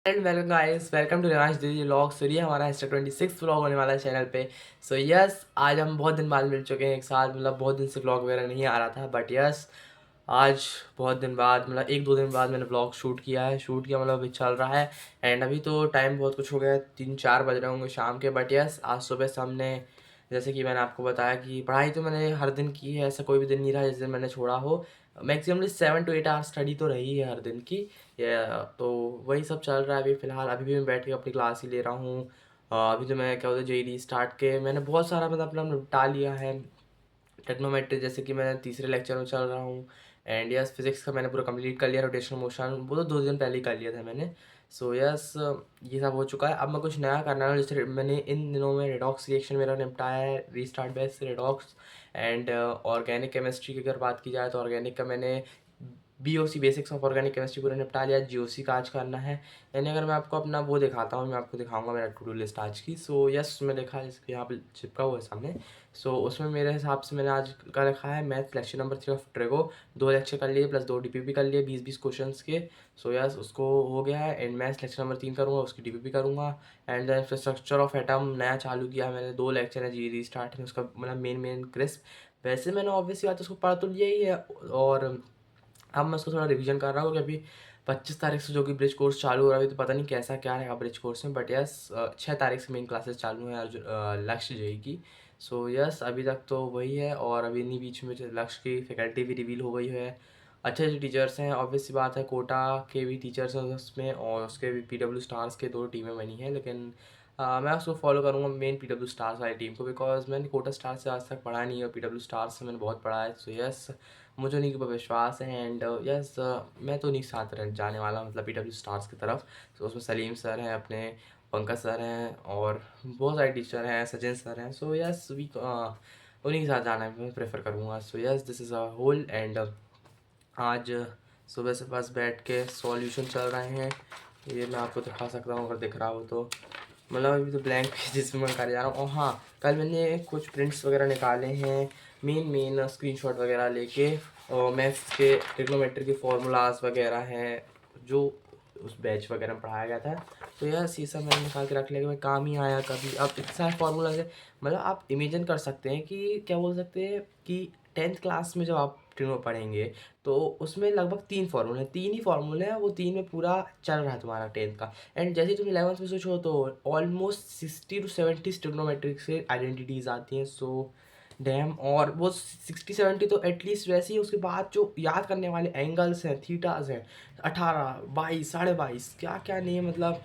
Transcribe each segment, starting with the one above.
And welcome guys, welcome to Rivansh दीदी vlog. सो ये हमारा Insta 26 व्लॉग होने वाला है चैनल पे। सो यस, आज हम बहुत दिन बाद मिल चुके हैं एक साथ। मतलब बहुत दिन से व्लॉग वगैरह नहीं आ रहा था, बट यस आज बहुत दिन बाद, मतलब एक दो दिन बाद मैंने व्लॉग शूट किया है। मतलब अभी चल रहा है। एंड अभी तो टाइम बहुत कुछ हो गया है, 3-4 बज रहे होंगे शाम के। बट यस, आज सुबह से हमने, जैसे कि मैंने आपको बताया कि पढ़ाई तो मैंने हर दिन की है, ऐसा कोई भी दिन नहीं रहा जिस दिन मैंने छोड़ा हो। मैक्सिममली 7 to 8 आवर्स स्टडी तो रही है हर दिन की। तो वही सब चल रहा है अभी फ़िलहाल। अभी भी मैं बैठ के अपनी क्लास ही ले रहा हूँ। अभी तो मैं क्या बोलते जेईई स्टार्ट के मैंने बहुत सारा मतलब अपना निपटा लिया है। टेक्नोमेट्री जैसे कि मैं तीसरे लेक्चर में चल रहा हूँ। एंड यस, फिजिक्स का मैंने पूरा कंप्लीट कर लिया। रोटेशनल मोशन वो तो 2 दिन पहले ही कर लिया था मैंने। सो यस, ये सब हो चुका है। अब मैं कुछ नया करना है, जैसे मैंने इन दिनों में रेडॉक्स रिएक्शन मेरा निपटाया है, restart base redox. And organic chemistry की अगर बात की जाए तो ऑर्गेनिक का मैंने BOC basics of organic chemistry पूरा निपटा लिया। जीओसी का आज करना है। यानी अगर मैं आपको अपना वो दिखाता हूँ, मैं आपको दिखाऊंगा मेरा टू डू लिस्ट आज की। सो यस, मैं देखा जैसे यहाँ पे चिपका हुआ है सामने। सो उसमें मेरे हिसाब से मैंने आज का रखा है math lecture number 3 of trigo. 2 lecture कर लिए प्लस 2 डीपीपी कर लिए 20-20 क्वेश्चन के। सो यस, उसको हो गया है। एंड मैथ्स लेक्चर नंबर 3 करूँगा, उसकी डीपीपी करूँगा। एंड देन फिर स्ट्रक्चर ऑफ एटम नया चालू किया मैंने। 2 लेक्चर है जी रीस्टार्ट है उसका, मतलब मेन क्रिस्प। वैसे मैंने ऑब्वियसली बात उसको पढ़ तो लिया ही है। और अब मैं उसको थोड़ा रिवीजन कर रहा हूँ क्योंकि अभी 25 तारीख से जो कि ब्रिज कोर्स चालू हो रहा है। अभी तो पता नहीं कैसा क्या रहेगा ब्रिज कोर्स में, बट यस 6 तारीख से मेन क्लासेस चालू हैं लक्ष्य जेई की। सो यस, अभी तक तो वही है। और अभी इन्हीं बीच में जो लक्ष्य की फैकल्टी भी रिवील हो गई है। अच्छे अच्छे टीचर्स हैं, ऑब्वियस सी बात है। कोटा के भी टीचर्स हैं उसमें, और उसके भी पीडब्ल्यू स्टार्स के 2 टीमें बनी हैं। लेकिन मैं उसको फॉलो करूँगा मेन पीडब्ल्यू स्टार्स वाली टीम को, बिकॉज मैंने कोटा स्टार से आज तक पढ़ा नहीं है और पीडब्ल्यू स्टार्स से मैंने बहुत पढ़ा है। सो यस, मुझे उन्हीं के ऊपर विश्वास है। एंड यस, मैं तो उन्हीं के साथ जाने वाला हूँ, मतलब पीडब्ल्यू स्टार्स की तरफ। तो उसमें सलीम सर हैं अपने, पंकज सर हैं, और बहुत सारे टीचर हैं, सचिन सर हैं। सो यस, वी उन्हीं के साथ जाना मैं प्रेफर करूँगा। So yes, this is a haul. And आज सुबह से बस बैठ के सॉल्यूशन चल रहे हैं। ये मैं आपको दिखा सकता हूँ अगर दिख रहा हो तो। मतलब अभी तो ब्लैंक पेजेस में मैं कर जा रहा हूँ। और हाँ, कल मैंने कुछ प्रिंट्स वगैरह निकाले हैं, मेन स्क्रीनशॉट वगैरह लेके। और मैथ्स के ट्रिग्नोमेट्री के फॉर्मूलाज वगैरह हैं जो उस बैच वगैरह में पढ़ाया गया था। तो यह ये सब मैंने निकाल के रख लिया कि मैं काम ही आया कभी। अब इतने सारे फार्मूलाज है, मतलब आप इमेजिन कर सकते हैं कि क्या बोल सकते हैं कि 10th क्लास में जब आप ट्रिग्नो पढ़ेंगे तो उसमें लगभग 3 ही फार्मूले हैं। वो 3 में पूरा चल रहा है तुम्हारा 10th का। एंड जैसे ही तुम 11th में स्विच हो तो ऑलमोस्ट 60 to 70 ट्रिग्नोमेट्रिक से आइडेंटिटीज़ आती हैं। सो डैम, और वो 60-70 तो एटलीस्ट वैसे ही। उसके बाद जो याद करने वाले एंगल्स हैं, थीटाज हैं, 18, 22, 22.5, क्या क्या नहीं, मतलब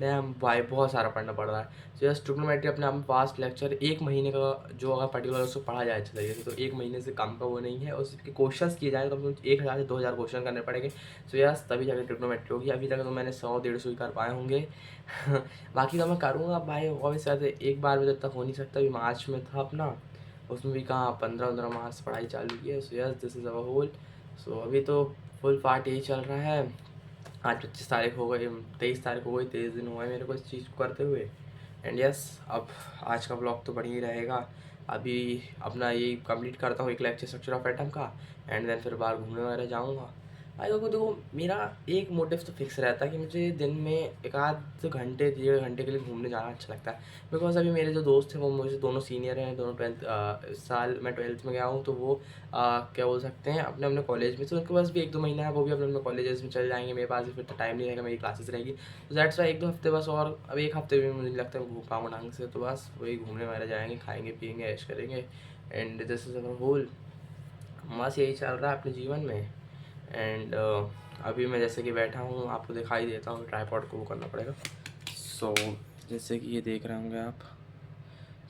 डैम भाई बहुत सारा पढ़ना पड़ रहा है। तो यस, ट्रिग्नोमेट्री अपने आप में पास्ट लेक्चर 1 महीने का जो अगर पर्टिकुलर उसको पढ़ा जाए अच्छे तरीके से तो 1 महीने से कम का वो नहीं है। और उसके क्वेश्चन किए जाए तो कम से कम 1000 से 2000 क्वेश्चन करने पड़ेंगे। सो यस, तभी जाकर ट्रिग्नोमेट्री होगी। अभी तक तो मैंने 100-150 ही कर पाए होंगे। बाकी तो मैं करूँगा भाई, ऑब्वियसली एक बार में जब तक हो नहीं सकता। अभी मार्च में था अपना, उसमें भी कहाँ 15-15 मार्च से पढ़ाई चालू की है। So yes, this is our whole. So अभी तो फुल पार्ट यही चल रहा है। आज 25 तारीख हो गई, 23 तारीख हो गई, 23 दिन हुए मेरे को इस चीज़ को करते हुए। एंड यस, अब आज का ब्लॉग तो बढ़िया ही रहेगा। अभी अपना ये कंप्लीट करता हूँ, एक लेक्चर स्ट्रक्चर ऑफ एटम का। एंड देन फिर बाहर घूमने वगैरह जाऊँगा। भाई देखो मेरा एक मोटिव तो फिक्स रहता है कि मुझे दिन में एक आध घंटे 1.5 घंटे के लिए घूमने जाना अच्छा लगता है। बिकॉज अभी मेरे जो दोस्त हैं वो मुझे दोनों सीनियर हैं, दोनों 12th साल मैं 12th में गया हूँ। तो वो क्या बोल सकते हैं अपने अपने कॉलेज में। तो उनके पास भी 1-2 महीना है, वो भी अपने अपने कॉलेजेस में चल जाएंगे। मेरे पास भी फिर तो टाइम नहीं रहेगा, मेरी क्लासेस रहेगी। तो दैट्स वाई 1-2 हफ्ते बस। और अब 1 हफ्ते में मुझे नहीं लगता मैं घूम पाऊँगा ढंग से। तो बस वही घूमने वगैरह जाएंगे, खाएंगे पिएंगे, ऐश करेंगे। And this is our haul. बस यही चल रहा है अपने जीवन में। एंड अभी मैं जैसे कि बैठा हूँ, आपको दिखाई देता हूँ, ट्राईपॉड को वो करना पड़ेगा। सो जैसे कि ये देख रहे होंगे आप।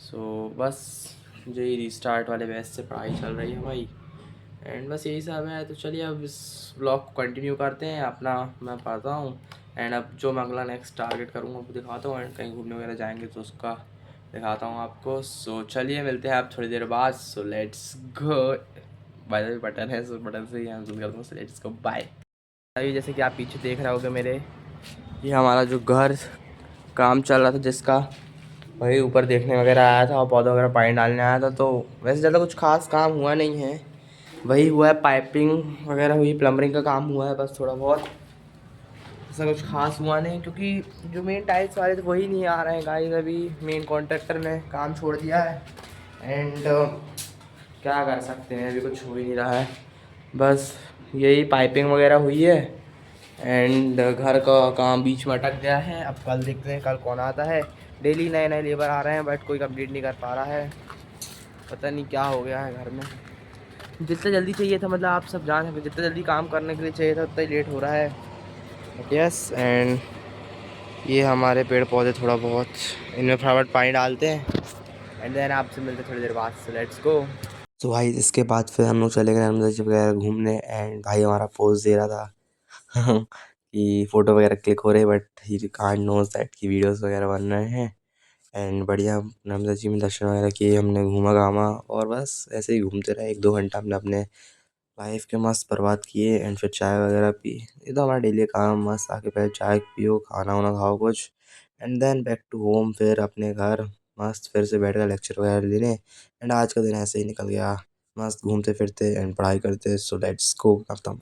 सो बस जो ये रीस्टार्ट वाले बैच से पढ़ाई चल रही है भाई। एंड बस यही सब है। तो चलिए अब इस ब्लॉग को कंटिन्यू करते हैं अपना। मैं पढ़ता हूँ। एंड अब जो मैं अगला नेक्स्ट टारगेट करूँगा वो दिखाता हूँ। एंड कहीं घूमने वगैरह जाएंगे तो उसका दिखाता हूँ आपको। सो चलिए मिलते हैं आप थोड़ी देर बाद। So let's go. By the way button है, सो बटन से ही हम कर दूँगा। So let's go, bye. अभी जैसे कि आप पीछे देख रहे होगे मेरे, ये हमारा जो घर काम चल रहा था जिसका, वही ऊपर देखने वगैरह आया था और पौधा वगैरह पानी डालने आया था। तो वैसे ज़्यादा कुछ खास काम हुआ नहीं है, वही हुआ है पाइपिंग वगैरह हुई, प्लम्बरिंग का काम हुआ है बस थोड़ा बहुत। ऐसा कुछ खास हुआ नहीं, क्योंकि जो मेन टाइल्स वाले थे वही नहीं आ रहे हैं गाइस। अभी मेन कॉन्ट्रैक्टर ने काम छोड़ दिया है एंड क्या कर सकते हैं, अभी कुछ हो ही नहीं रहा है। बस यही पाइपिंग वगैरह हुई है एंड घर का काम बीच में अटक गया है। अब कल देखते हैं कल कौन आता है। डेली नए नए लेबर आ रहे हैं बट कोई कंप्लीट नहीं कर पा रहा है, पता नहीं क्या हो गया है घर में। जितना जल्दी चाहिए था, मतलब आप सब जान सकते, जितना जल्दी काम करने के लिए चाहिए था उतना ही लेट हो रहा है। यस एंड ये हमारे पेड़ पौधे थोड़ा बहुत इनमें फटाफट पानी डालते हैं एंड देन आपसे मिलते थोड़ी देर बाद। सो लेट्स गो। तो भाई इसके बाद फिर हम लोग चले गए नर्मदा जी वगैरह घूमने एंड भाई हमारा पोज दे रहा था कि फ़ोटो वगैरह क्लिक हो रहे, but he can't knows that कि वीडियोस वगैरह बन रहे हैं। एंड बढ़िया नर्मदा जी में दर्शन वगैरह किए हमने, घूमा घामा और बस ऐसे ही घूमते रहे। 1-2 घंटा हमने अपने लाइफ के मस्त बर्बाद किए एंड फिर चाय वगैरह पी। ये तो हमारा डेली काम, मस्त आके पहले चाय पियो, खाना वाना खाओ कुछ and then back to home, फिर अपने घर मस्त फिर से बैठ कर लेक्चर वगैरह लेने। एंड आज का दिन ऐसे ही निकल गया, मस्त घूमते फिरते एंड पढ़ाई करते। सो लेट्स गो खत्म।